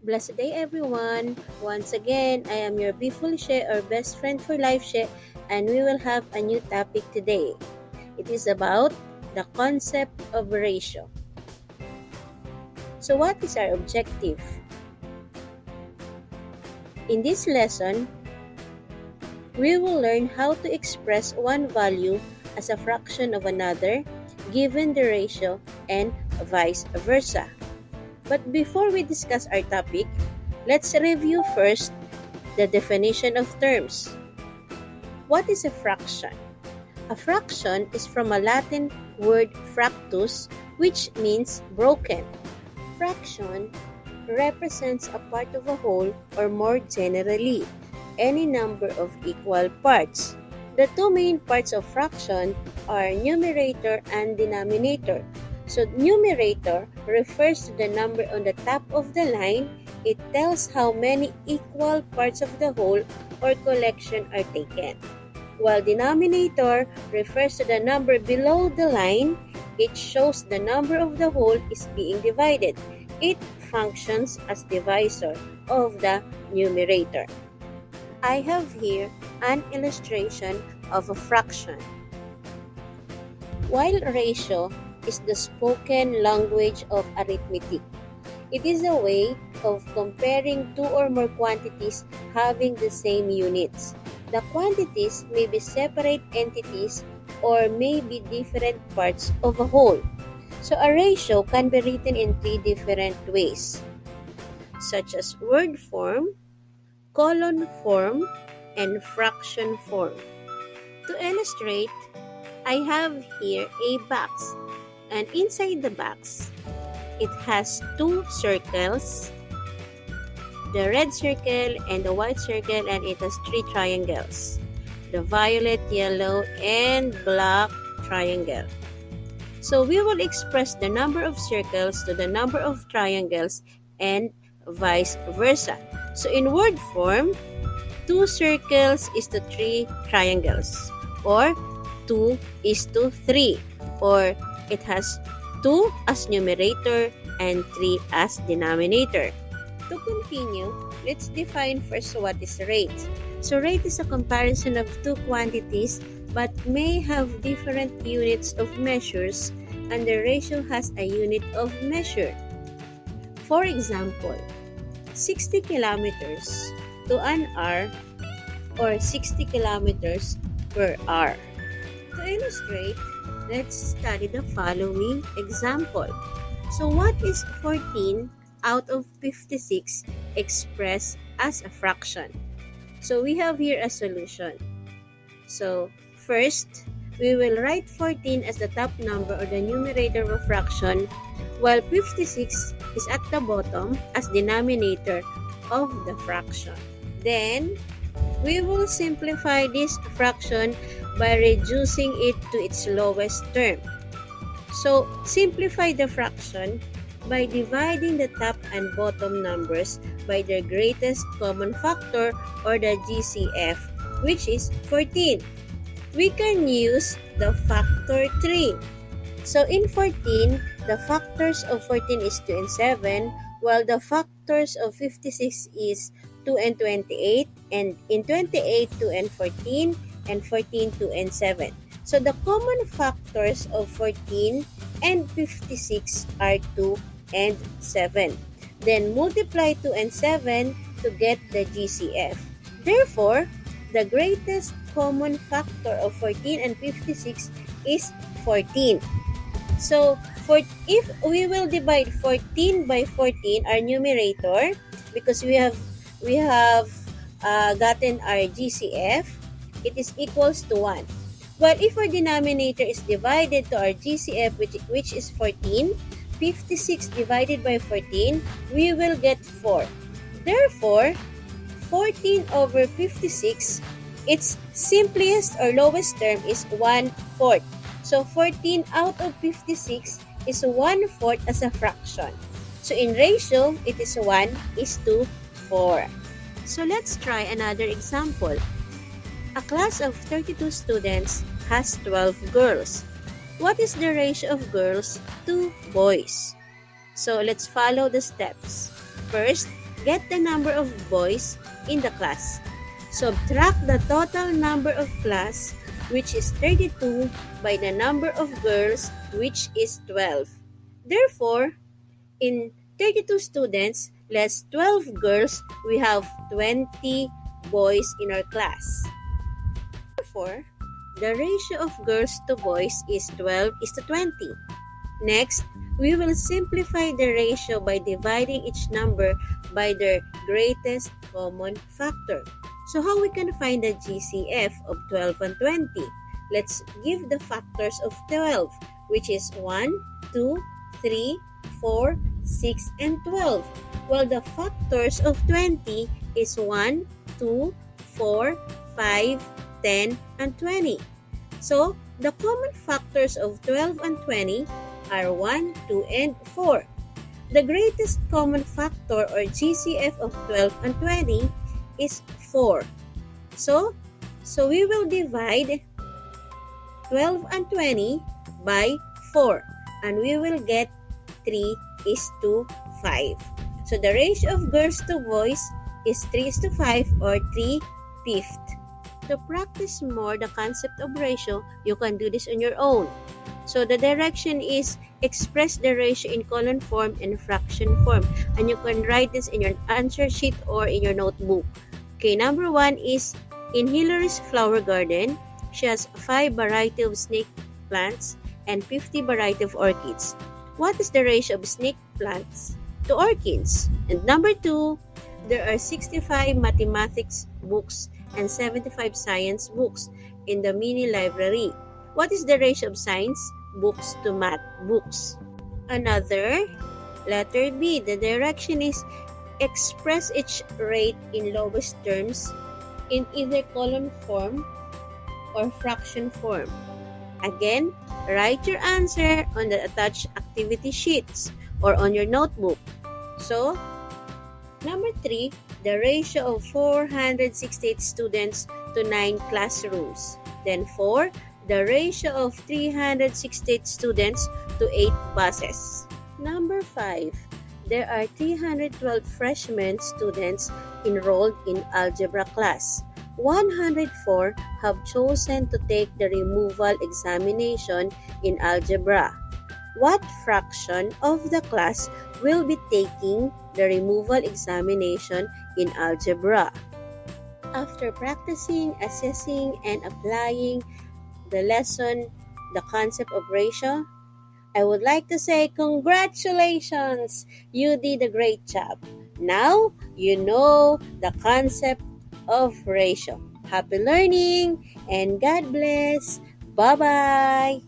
Blessed day, everyone. Once again, I am your beautiful She or best friend for life She, and we will have a new topic today. It is about the concept of ratio. So what is our objective? In this lesson, we will learn how to express one value as a fraction of another given the ratio and vice versa. But before we discuss our topic, let's review first the definition of terms. What is a fraction? A fraction is from a Latin word fractus, which means broken. Fraction represents a part of a whole, or more generally, any number of equal parts. The two main parts of fraction are numerator and denominator. So numerator refers to the number on the top of the line. It tells how many equal parts of the whole or collection are taken. While denominator refers to the number below the line, it shows the number of the whole is being divided. It functions as divisor of the numerator. I have here an illustration of a fraction. While ratio is the spoken language of arithmetic, it is a way of comparing two or more quantities having the same units. The quantities may be separate entities or may be different parts of a whole. So a ratio can be written in three different ways, such as word form, column form, and fraction form. To illustrate, I have here a box, and inside the box, it has two circles, the red circle and the white circle, and it has three triangles, the violet, yellow, and black triangle. So we will express the number of circles to the number of triangles and vice versa. So in word form, 2 circles is to 3 triangles, or 2 is to 3, or it has 2 as numerator and 3 as denominator. To continue, let's define first what is rate. So rate is a comparison of two quantities but may have different units of measures, and the ratio has a unit of measure. For example, 60 kilometers to an hour, or 60 kilometers per hour. To illustrate, let's study the following example. So what is 14 out of 56 expressed as a fraction? So we have here a solution. So first, we will write 14 as the top number or the numerator of a fraction, while 56 is at the bottom as denominator of the fraction. Then, we will simplify this fraction by reducing it to its lowest term. So, simplify the fraction by dividing the top and bottom numbers by their greatest common factor, or the GCF, which is 14. We can use the factor 3. So in 14, the factors of 14 is 2 and 7, while the factors of 56 is 2 and 28, and in 28, 2 and 14, and 14, 2 and 7. So the common factors of 14 and 56 are 2 and 7. Then multiply 2 and 7 to get the GCF. Therefore, the greatest common factor of 14 and 56 is 14. So, if we will divide 14 by 14, our numerator, because we have gotten our GCF, it is equals to 1. While if our denominator is divided to our GCF, which is 14, 56 divided by 14, we will get 4. Therefore, 14 over 56, its simplest or lowest term is 1/4. So 14 out of 56 is 1/4 as a fraction. So in ratio, it is 1:4. So let's try another example. A class of 32 students has 12 girls. What is the ratio of girls to boys? So let's follow the steps. First, get the number of boys in the class. Subtract the total number of class, which is 32, by the number of girls, which is 12. Therefore, in 32 students less 12 girls, we have 20 boys in our class. Therefore, the ratio of girls to boys is 12 is to 20. Next, we will simplify the ratio by dividing each number by their greatest common factor. So how we can find the GCF of 12 and 20? Let's give the factors of 12, which is 1, 2, 3, 4, 6, and 12. While the factors of 20 is 1, 2, 4, 5, 10, and 20. So, the common factors of 12 and 20 are 1, 2, and 4. The greatest common factor or GCF of 12 and 20 is 4. So we will divide 12 and 20 by 4 and we will get 3 is to 5. So the ratio of girls to boys is 3 is to 5 or 3/5. To practice more the concept of ratio, you can do this on your own. So the direction is express the ratio in column form and fraction form. And you can write this in your answer sheet or in your notebook. Okay, number 1 is in Hillary's flower garden, she has 5 variety of snake plants and 50 variety of orchids. What is the ratio of snake plants to orchids? And number 2, there are 65 mathematics books and 75 science books in the mini library. What is the ratio of science books to math books? Another, letter B, the direction is express each rate in lowest terms in either column form or fraction form. Again, write your answer on the attached activity sheets or on your notebook. So, number 3, the ratio of 468 students to 9 classrooms. Then 4, the ratio of 368 students to 8 buses. Number 5, there are 312 freshman students enrolled in algebra class. 104 have chosen to take the removal examination in algebra. What fraction of the class will be taking the removal examination in algebra? After practicing, assessing, and applying the lesson, the concept of ratio, I would like to say congratulations! You did a great job. Now, you know the concept of ratio. Happy learning and God bless. Bye-bye!